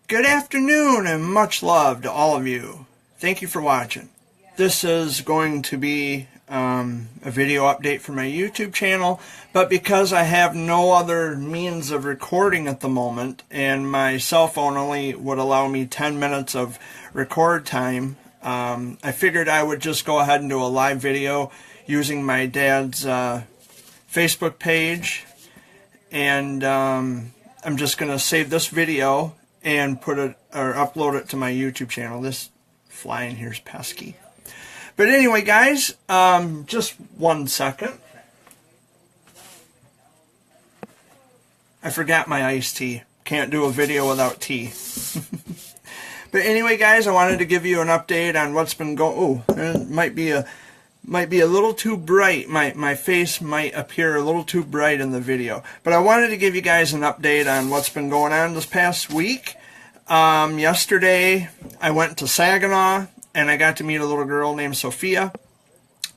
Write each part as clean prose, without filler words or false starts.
Good afternoon and much love to all of you. Thank you for watching. This is going to be a video update for my YouTube channel, but because I have no other means of recording at the moment and my cell phone only would allow me 10 minutes of record time, I figured I would just go ahead and do a live video using my dad's Facebook page, and I'm just going to save this video and put it or upload it to my YouTube channel. This fly in here is pesky. But anyway, guys, just 1 second. I forgot my iced tea. Can't do a video without tea. But anyway, guys, I wanted to give you an update on what's been going. Oh, it might be a little too bright. My face might appear a little too bright in the video. But I wanted to give you guys an update on what's been going on this past week. Yesterday, I went to Saginaw, and I got to meet a little girl named Sophia.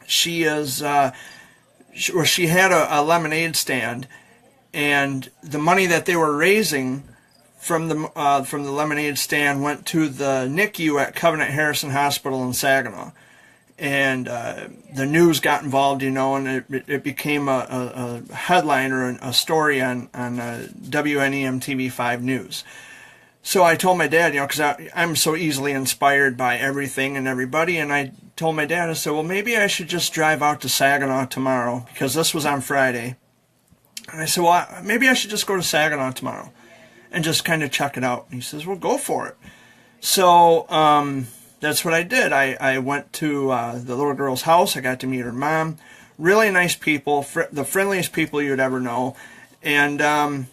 She is, she had a lemonade stand, and the money that they were raising from the lemonade stand went to the NICU at Covenant Harrison Hospital in Saginaw. And the news got involved, you know, and it became a headline or a story on WNEM TV 5 News. So I told my dad, you know, because I'm so easily inspired by everything and everybody, and I told my dad, I said, well, maybe I should just drive out to Saginaw tomorrow, because this was on Friday. And I said, well, maybe I should just go to Saginaw tomorrow and just kind of check it out. And he says, well, go for it. So that's what I did. I went to the little girl's house. I got to meet her mom. Really nice people, the friendliest people you'd ever know. And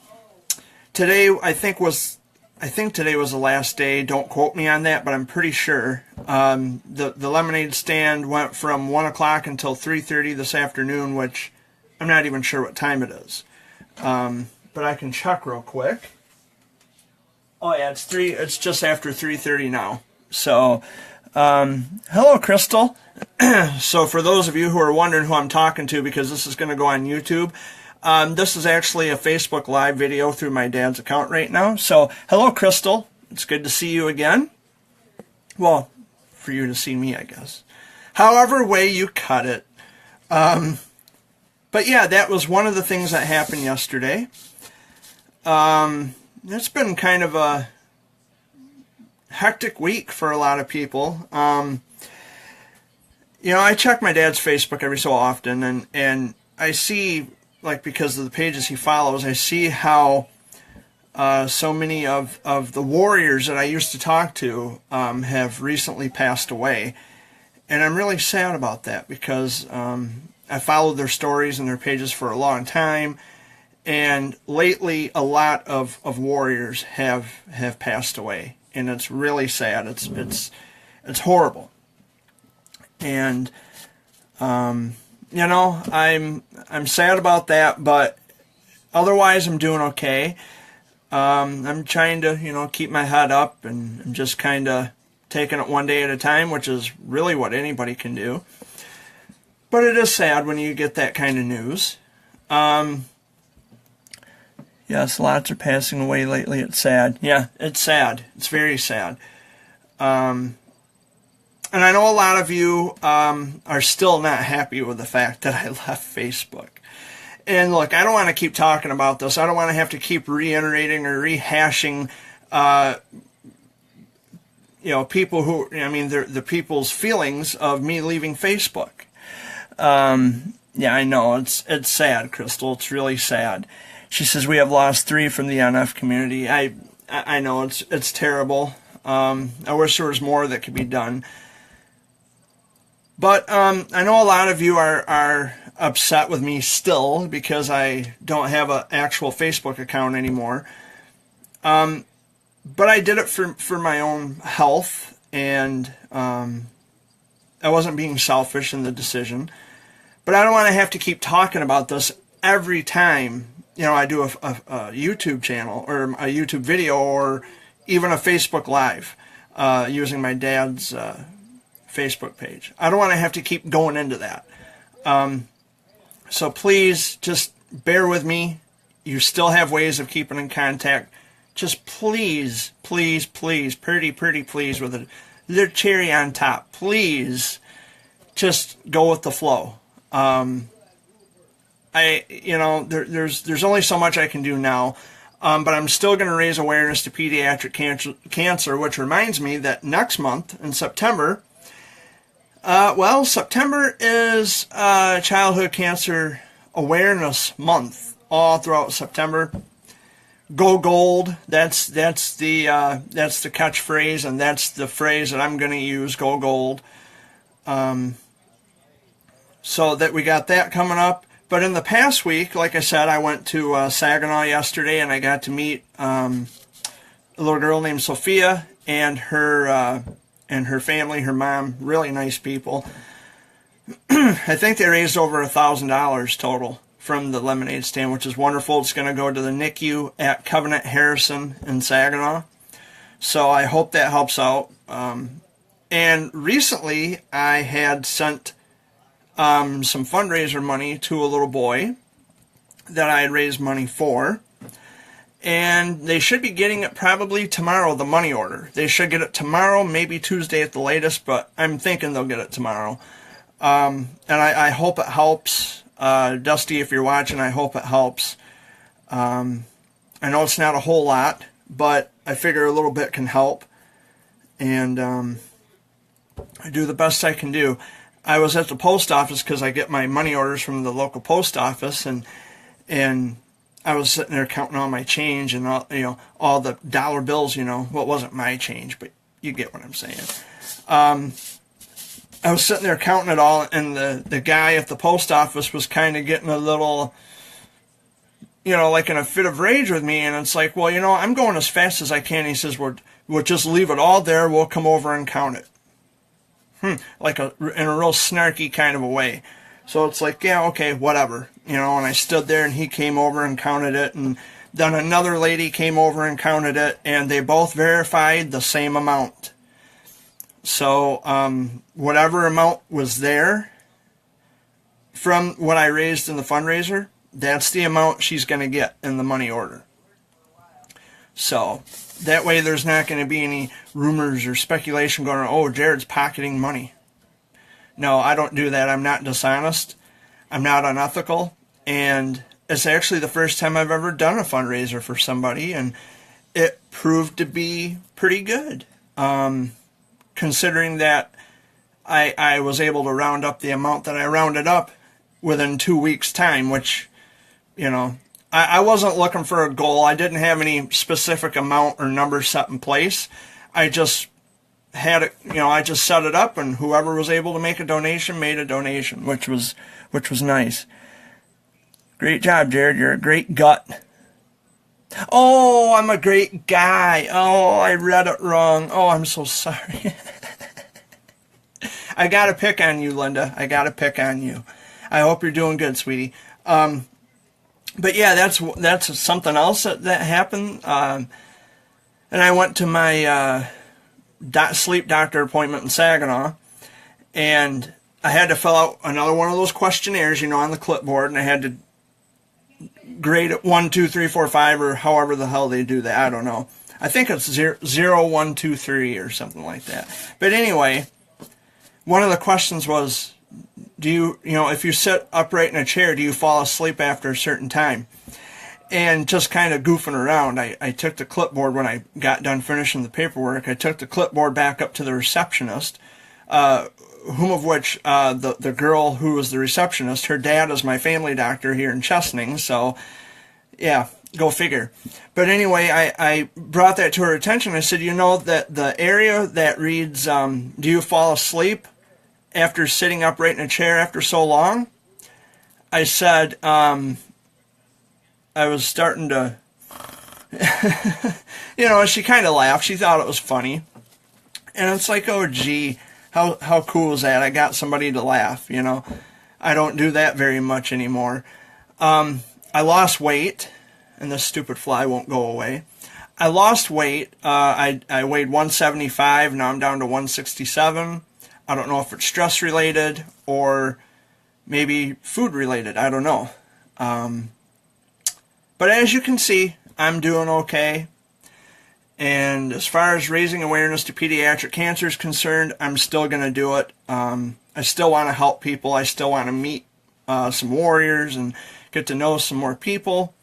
today, I think today was the last day. Don't quote me on that, but I'm pretty sure. The lemonade stand went from 1 o'clock until 3:30 this afternoon, which I'm not even sure what time it is. But I can check real quick. Oh yeah, it's just after 3:30 now. So, hello, Crystal. So for those of you who are wondering who I'm talking to, because this is going to go on YouTube, this is actually a Facebook Live video through my dad's account right now. So, hello, Crystal. It's good to see you again. Well, for you to see me, I guess. However way you cut it. But yeah, that was one of the things that happened yesterday. It's been kind of a hectic week for a lot of people. You know, I check my dad's Facebook every so often, and I see, like, because of the pages he follows, I see how so many of the warriors that I used to talk to have recently passed away. And I'm really sad about that, because I followed their stories and their pages for a long time. And lately, a lot of warriors have passed away. And it's really sad. It's horrible. And you know, I'm sad about that, but otherwise I'm doing okay. I'm trying to, you know, keep my head up, and I'm just kind of taking it one day at a time, which is really what anybody can do. But it is sad when you get that kind of news. Yes, lots are passing away lately. It's sad. Yeah, it's sad. It's very sad. And I know a lot of you are still not happy with the fact that I left Facebook. And look, I don't want to keep talking about this. I don't want to have to keep reiterating or rehashing, you know, people who, I mean, the people's feelings of me leaving Facebook. Yeah, I know. It's sad, Crystal. It's really sad. She says we have lost 3 from the NF community. I know it's terrible. I wish there was more that could be done. But I know a lot of you are upset with me still because I don't have an actual Facebook account anymore. But I did it for my own health, and I wasn't being selfish in the decision. But I don't want to have to keep talking about this every time, you know, I do a YouTube channel or a YouTube video or even a Facebook Live using my dad's Facebook page. I don't want to have to keep going into that. So please just bear with me. You still have ways of keeping in contact. just please, please, please, pretty please, with a little cherry on top, please just go with the flow. There's only so much I can do now, but I'm still going to raise awareness to pediatric cancer, which reminds me that next month in September, September is Childhood Cancer Awareness Month, all throughout September. Go gold. That's the catchphrase, and that's the phrase that I'm going to use. Go gold. So that we got that coming up. But in the past week, like I said, I went to Saginaw yesterday, and I got to meet a little girl named Sophia and her family, her mom. Really nice people. I think they raised over $1,000 total from the lemonade stand, which is wonderful. It's going to go to the NICU at Covenant Harrison in Saginaw. So I hope that helps out. And recently, I had sent some fundraiser money to a little boy that I had raised money for, and they should be getting it probably tomorrow, the money order. They should get it tomorrow, maybe Tuesday at the latest, but I'm thinking they'll get it tomorrow. And I hope it helps. Dusty, if you're watching, I hope it helps. I know it's not a whole lot, but I figure a little bit can help, and I do the best I can do. I was at the post office because I get my money orders from the local post office, and I was sitting there counting all my change and all the dollar bills. Well, it wasn't my change, but you get what I'm saying. I was sitting there counting it all, and the guy at the post office was kind of getting a little, like in a fit of rage with me, and it's like, well, I'm going as fast as I can. He says, we'll just leave it all there. We'll come over and count it. Like in a real snarky kind of a way. So it's like, yeah, okay, whatever. And I stood there, and he came over and counted it, and then another lady came over and counted it, and they both verified the same amount. So whatever amount was there from what I raised in the fundraiser, that's the amount she's going to get in the money order. So that way there's not going to be any rumors or speculation going on, oh, Jared's pocketing money. No, I don't do that. I'm not dishonest. I'm not unethical. And it's actually the first time I've ever done a fundraiser for somebody, and it proved to be pretty good. Considering that I was able to round up the amount that I rounded up within 2 weeks' time, which, I wasn't looking for a goal. I didn't have any specific amount or number set in place. I just had it, I just set it up, and whoever was able to make a donation made a donation, which was nice. Great job, Jared. You're a great gut. Oh, I'm a great guy. Oh, I read it wrong. Oh, I'm so sorry. I gotta pick on you, Linda. I gotta pick on you. I hope you're doing good, sweetie. But yeah, that's something else that happened. And I went to my sleep doctor appointment in Saginaw, and I had to fill out another one of those questionnaires, on the clipboard, and I had to grade it 1, 2, 3, 4, 5, or however the hell they do that. I don't know. I think it's 0, 1, 2, 3 or something like that. But anyway, one of the questions was, do you, if you sit upright in a chair, do you fall asleep after a certain time? And just kind of goofing around, I took the clipboard when I got done finishing the paperwork. I took the clipboard back up to the receptionist, whom of which the girl who was the receptionist, her dad is my family doctor here in Chesaning. So, yeah, go figure. But anyway, I brought that to her attention. I said, that the area that reads, do you fall asleep after sitting upright in a chair after so long? I said, I was starting to, she kind of laughed. She thought it was funny. And it's like, oh, gee, how cool is that? I got somebody to laugh, I don't do that very much anymore. I lost weight, and this stupid fly won't go away. I lost weight. I weighed 175. Now I'm down to 167. I don't know if it's stress related or maybe food related. I don't know. But as you can see, I'm doing okay. And as far as raising awareness to pediatric cancer is concerned, I'm still going to do it. I still want to help people. I still want to meet some warriors and get to know some more people.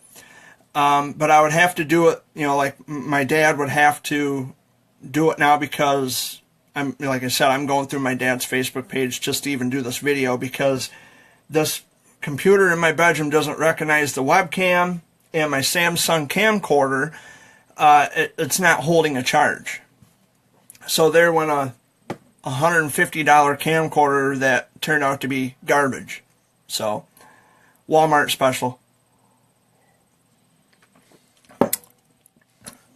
But I would have to do it, like my dad would have to do it now, because like I said, I'm going through my dad's Facebook page just to even do this video, because this computer in my bedroom doesn't recognize the webcam, and my Samsung camcorder, it's not holding a charge. So there went a $150 camcorder that turned out to be garbage. So, Walmart special.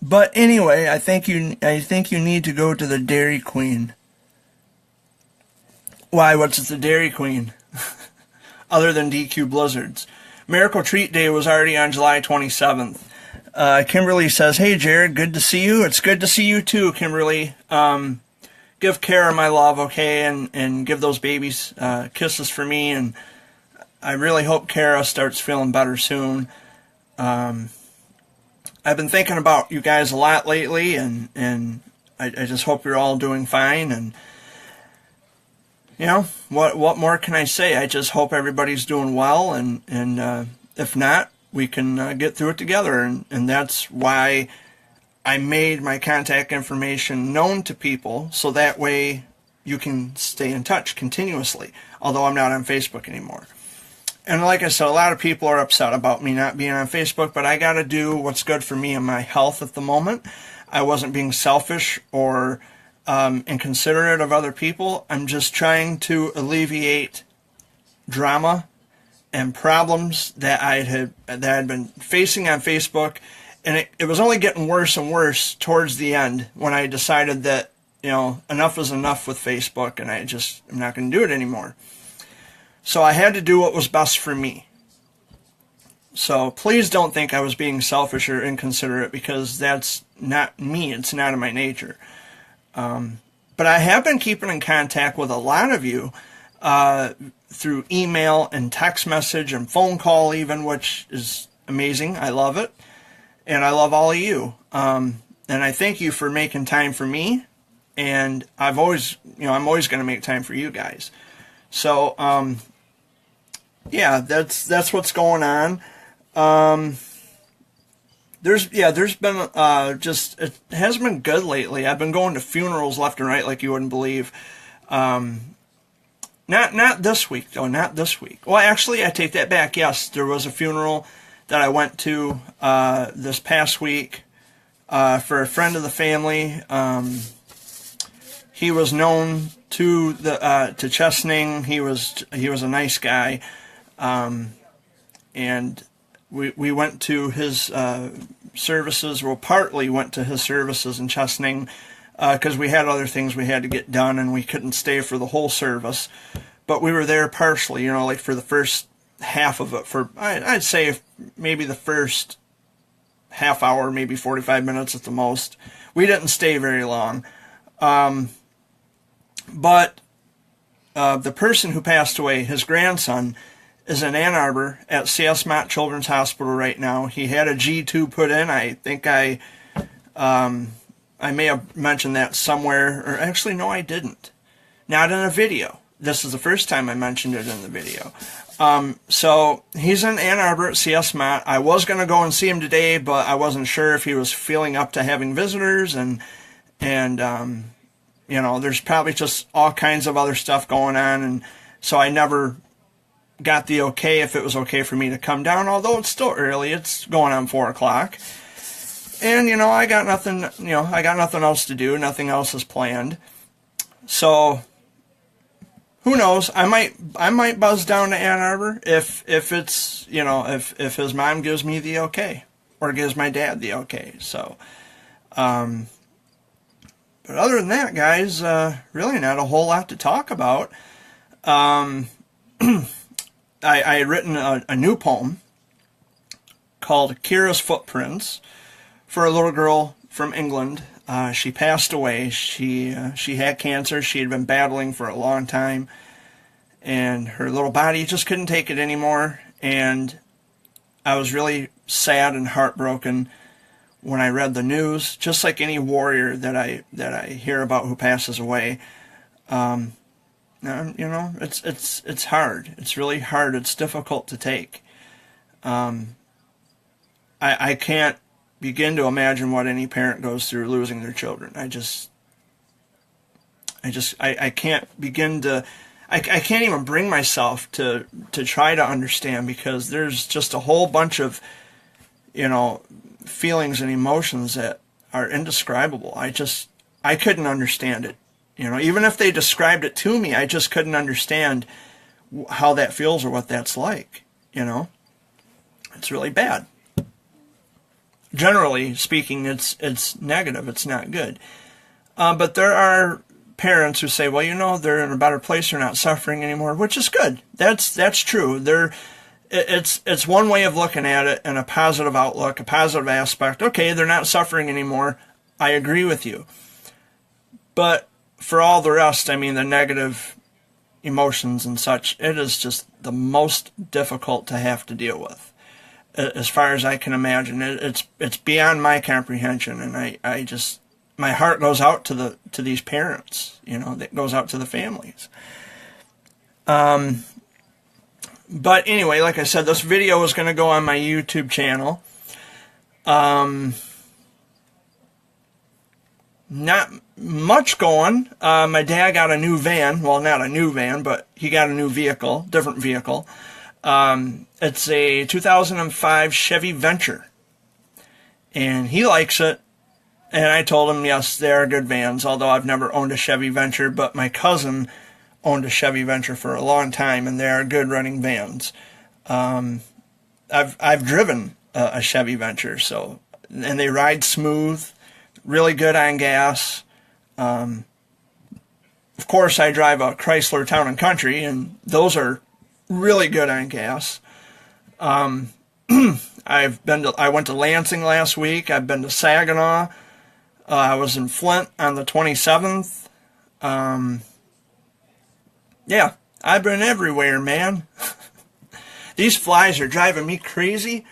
But anyway, I think you need to go to the Dairy Queen. Why? What's at the Dairy Queen? Other than DQ Blizzards. Miracle Treat Day was already on July 27th. Kimberly says, "Hey Jared, good to see you." It's good to see you too, Kimberly. Give Kara my love, okay, and give those babies kisses for me. And I really hope Kara starts feeling better soon. I've been thinking about you guys a lot lately, and I just hope you're all doing fine. And what more can I say? I just hope everybody's doing well, and if not, we can get through it together. And that's why I made my contact information known to people, so that way you can stay in touch continuously, although I'm not on Facebook anymore. And like I said, a lot of people are upset about me not being on Facebook, but I got to do what's good for me and my health at the moment. I wasn't being selfish or inconsiderate of other people. I'm just trying to alleviate drama and problems that I had been facing on Facebook, and it was only getting worse and worse towards the end when I decided that enough is enough with Facebook, and I'm not going to do it anymore. So I had to do what was best for me. So please don't think I was being selfish or inconsiderate, because that's not me. It's not in my nature. But I have been keeping in contact with a lot of you through email and text message and phone call even, which is amazing. I love it. And I love all of you. And I thank you for making time for me. And I'm always going to make time for you guys. So, yeah, that's what's going on. There's been it hasn't been good lately. I've been going to funerals left and right like you wouldn't believe. Not this week though, not this week. Well, actually, I take that back. Yes, there was a funeral that I went to this past week for a friend of the family. He was known to Chesaning. He was a nice guy. And we went to his services, well, partly went to his services in Chesaning, because we had other things we had to get done, and we couldn't stay for the whole service. But we were there partially, like for the first half of it, for I'd say maybe the first half hour, maybe 45 minutes at the most. We didn't stay very long. But the person who passed away, his grandson, is in Ann Arbor at C.S. Mott Children's Hospital right now. He had a G-tube put in. I think I may have mentioned that somewhere, or actually, no, I didn't. Not in a video. This is the first time I mentioned it in the video. So he's in Ann Arbor at C.S. Mott. I was going to go and see him today, but I wasn't sure if he was feeling up to having visitors, and there's probably just all kinds of other stuff going on, and so I never got the okay if it was okay for me to come down, although it's still early. It's going on 4 o'clock. And, I got nothing, I got nothing else to do. Nothing else is planned. So, who knows? I might buzz down to Ann Arbor if it's, if his mom gives me the okay, or gives my dad the okay. So, but other than that, guys, really not a whole lot to talk about. I had written a new poem called Kira's Footprints for a little girl from England. She passed away. She had cancer. She had been battling for a long time, and her little body just couldn't take it anymore. And I was really sad and heartbroken when I read the news, just like any warrior that I hear about who passes away. You know, it's hard. It's really hard. It's difficult to take. I can't begin to imagine what any parent goes through losing their children. I can't begin to, I can't even bring myself to try to understand, because there's just a whole bunch of, you know, feelings and emotions that are indescribable. I couldn't understand it. You know, even if they described it to me, I just couldn't understand how that feels or what that's like. You know, it's really bad. Generally speaking, it's negative. It's not good. But there are parents who say, well, you know, they're in a better place. They're not suffering anymore, which is good. That's true. It's one way of looking at it, and a positive outlook, a positive aspect. Okay, they're not suffering anymore. I agree with you. But for all the rest, I mean, the negative emotions and such, it is just the most difficult to have to deal with, as far as I can imagine. It's beyond my comprehension, and I just, my heart goes out to these parents. You know, that goes out to the families. But anyway, like I said, this video is going to go on my YouTube channel. Not much going. My dad got a new van. Well, not a new van, but he got a new vehicle, different vehicle. It's a 2005 Chevy Venture. And he likes it. And I told him, yes, they are good vans, although I've never owned a Chevy Venture, but my cousin owned a Chevy Venture for a long time, and they are good running vans. I've driven a Chevy Venture, and they ride smooth, really good on gas. Of course, I drive a Chrysler Town and Country, and those are really good on gas. I went to Lansing last week. I've been to Saginaw. I was in Flint on the 27th. Yeah, I've been everywhere, man. These flies are driving me crazy.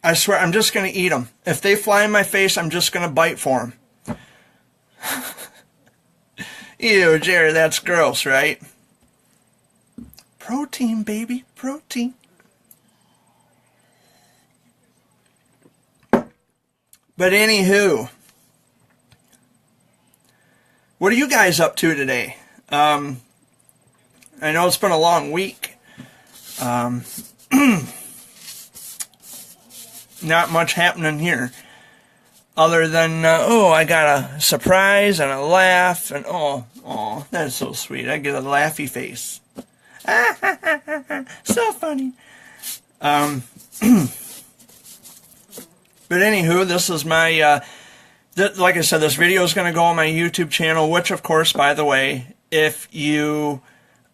I swear, I'm just going to eat them. If they fly in my face, I'm just going to bite for them. Ew, Jerry, that's gross, right? Protein, baby, protein. But anywho, what are you guys up to today? I know it's been a long week. Not much happening here, other than I got a surprise and a laugh, and oh, that's so sweet. I get a laughy face. So funny. But anywho, this is my like I said, this video is going to go on my YouTube channel, which, of course, by the way, if you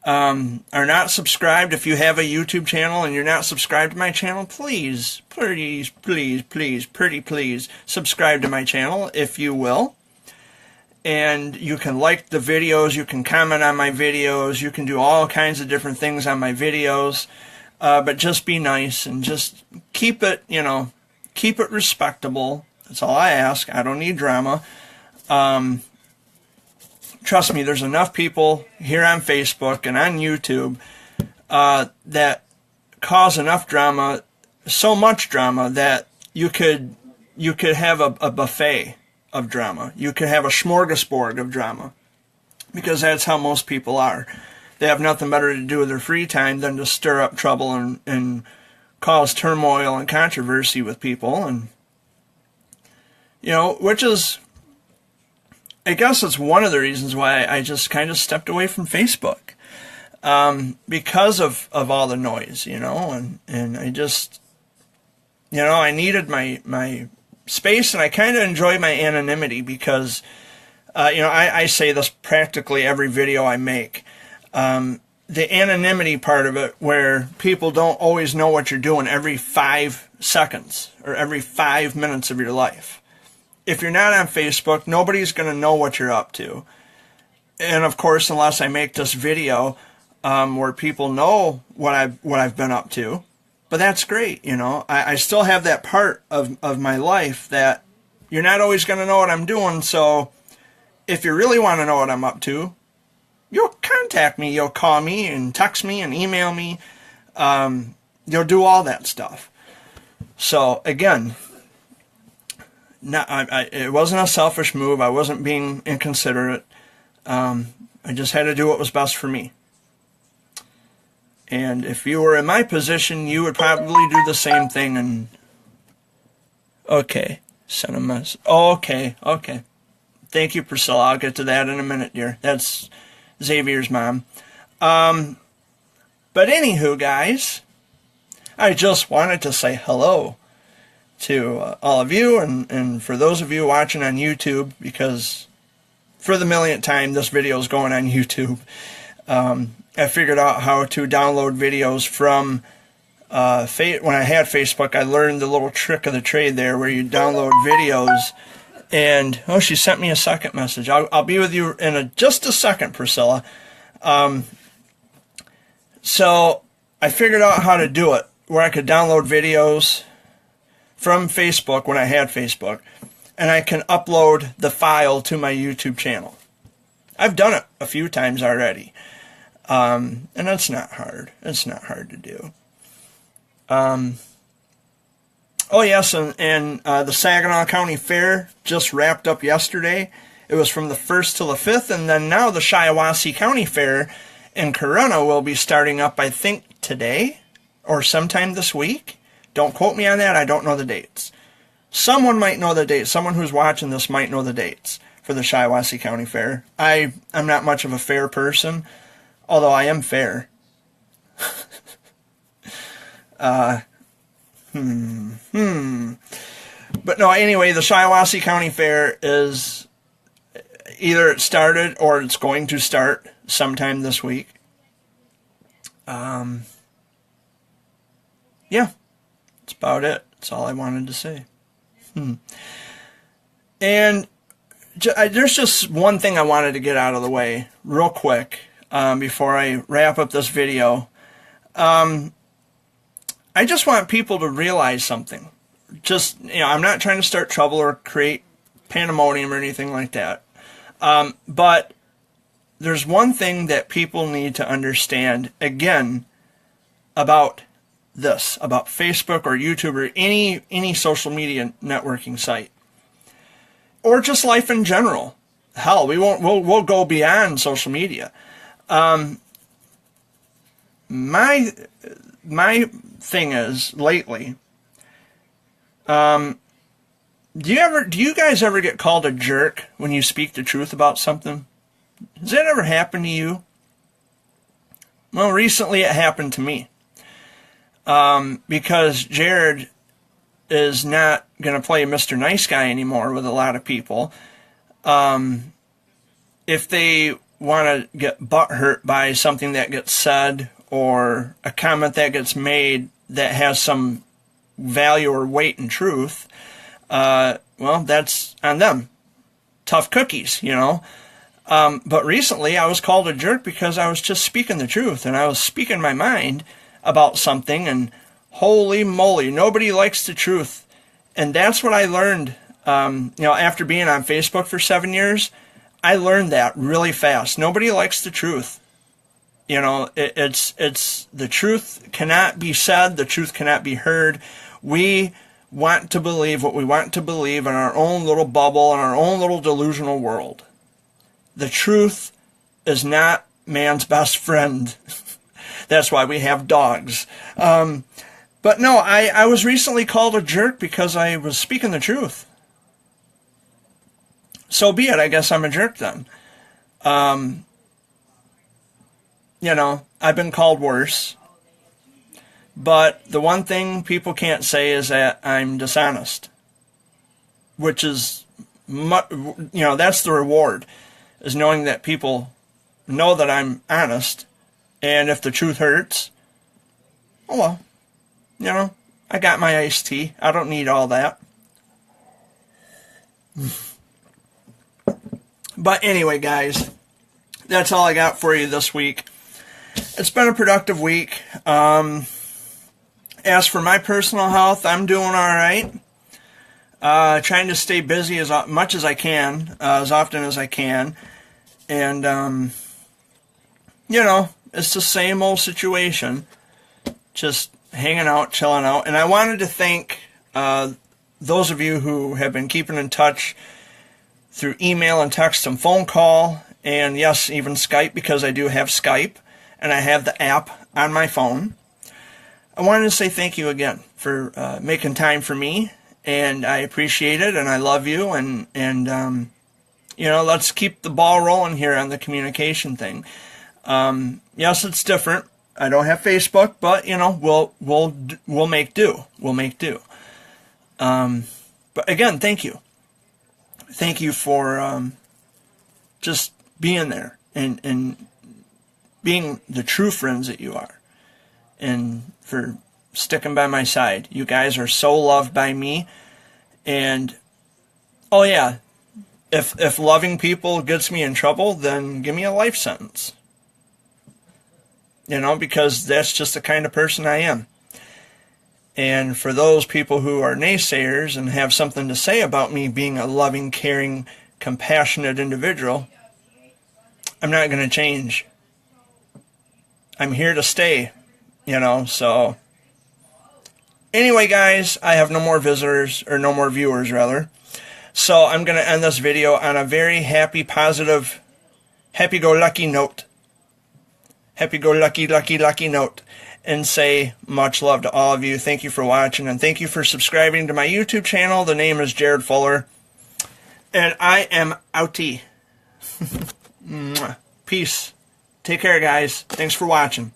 are not subscribed, if you have a YouTube channel and you're not subscribed to my channel, please, please, please, please, pretty please, subscribe to my channel, if you will. And you can like the videos, you can comment on my videos, you can do all kinds of different things on my videos, but just be nice and just keep it, you know, keep it respectable. That's all I ask. I don't need drama. Trust me, there's enough people here on Facebook and on YouTube that cause enough drama, so much drama, that you could have a buffet of drama. You could have a smorgasbord of drama, because that's how most people are. They have nothing better to do with their free time than to stir up trouble and cause turmoil and controversy with people, and you know, which is, I guess it's one of the reasons why I just kind of stepped away from Facebook, because of all the noise, you know, and I just, you know, I needed my space, and I kind of enjoy my anonymity, because, you know, I say this practically every video I make, the anonymity part of it, where people don't always know what you're doing every 5 seconds or every 5 minutes of your life. If you're not on Facebook, nobody's going to know what you're up to. And of course, unless I make this video where people know what I've been up to, But that's great, you know. I still have that part of my life that you're not always going to know what I'm doing, so if you really want to know what I'm up to, you'll contact me, you'll call me and text me and email me. You'll do all that stuff. So, again, it wasn't a selfish move. I wasn't being inconsiderate. I just had to do what was best for me. And if you were in my position, you would probably do the same thing. And okay, send a message. Oh, okay. Thank you, Priscilla. I'll get to that in a minute, dear. That's Xavier's mom. But anywho, guys, I just wanted to say hello to all of you, and for those of you watching on YouTube, because for the millionth time this video is going on YouTube. I figured out how to download videos from when I had Facebook. I learned the little trick of the trade there where you download videos. And oh, she sent me a second message. I'll be with you in just a second, Priscilla. So I figured out how to do it where I could download videos from Facebook when I had Facebook, and I can upload the file to my YouTube channel. I've done it a few times already. And that's not hard. It's not hard to do. Oh yes, and the Saginaw County Fair just wrapped up yesterday. It was from the 1st till the 5th, and then now the Shiawassee County Fair in Corunna will be starting up, I think, today or sometime this week. Don't quote me on that. I don't know the dates. Someone might know the dates. Someone who's watching this might know the dates for the Shiawassee County Fair. I'm not much of a fair person, although I am fair. But no, anyway, the Shiawassee County Fair is either it started or it's going to start sometime this week. Yeah, that's about it. That's all I wanted to say. And there's just one thing I wanted to get out of the way real quick before I wrap up this video. I just want people to realize something. Just, I'm not trying to start trouble or create pandemonium or anything like that. But there's one thing that people need to understand, again, about this, about Facebook or YouTube or any social media networking site. Or just life in general. Hell, we'll go beyond social media. My thing is, lately, do you guys ever get called a jerk when you speak the truth about something? Has that ever happened to you? Well, recently it happened to me. Because Jared is not going to play Mr. Nice Guy anymore with a lot of people. If they want to get butthurt by something that gets said or a comment that gets made that has some value or weight and truth, well, that's on them. Tough cookies, But recently I was called a jerk because I was just speaking the truth and I was speaking my mind about something, and holy moly, nobody likes the truth. And that's what I learned, after being on Facebook for 7 years. I learned that really fast. Nobody likes the truth. It's the truth cannot be said, the truth cannot be heard. We want to believe what we want to believe in our own little bubble, in our own little delusional world. The truth is not man's best friend. That's why we have dogs. But no, I was recently called a jerk because I was speaking the truth. So be it. I guess I'm a jerk then. I've been called worse. But the one thing people can't say is that I'm dishonest. Which is, that's the reward. Is knowing that people know that I'm honest. And if the truth hurts, oh well, I got my iced tea. I don't need all that. But anyway, guys, that's all I got for you this week. It's been a productive week. And as for my personal health, I'm doing all right. Trying to stay busy as much as I can, as often as I can. And, you know, it's the same old situation. Just hanging out, chilling out. And I wanted to thank those of you who have been keeping in touch through email and text and phone call. And yes, even Skype, because I do have Skype. And I have the app on my phone. I wanted to say thank you again for making time for me. And I appreciate it, and I love you, and you know, let's keep the ball rolling here on the communication thing. Yes, it's different. I don't have Facebook, but you know, we'll make do. We'll make do. But again, thank you. Thank you for just being there and being the true friends that you are, and for sticking by my side. You guys are so loved by me. And oh yeah, if loving people gets me in trouble, then give me a life sentence. You know, because that's just the kind of person I am. And for those people who are naysayers and have something to say about me being a loving, caring, compassionate individual, I'm not going to change. I'm here to stay, you know, so anyway, guys, I have no more visitors, or no more viewers, rather. So I'm going to end this video on a very happy, positive, happy-go-lucky note. Happy-go-lucky, lucky note. And say much love to all of you. Thank you for watching, and thank you for subscribing to my YouTube channel. The name is Jared Fuller. And I am outie. Peace. Take care, guys. Thanks for watching.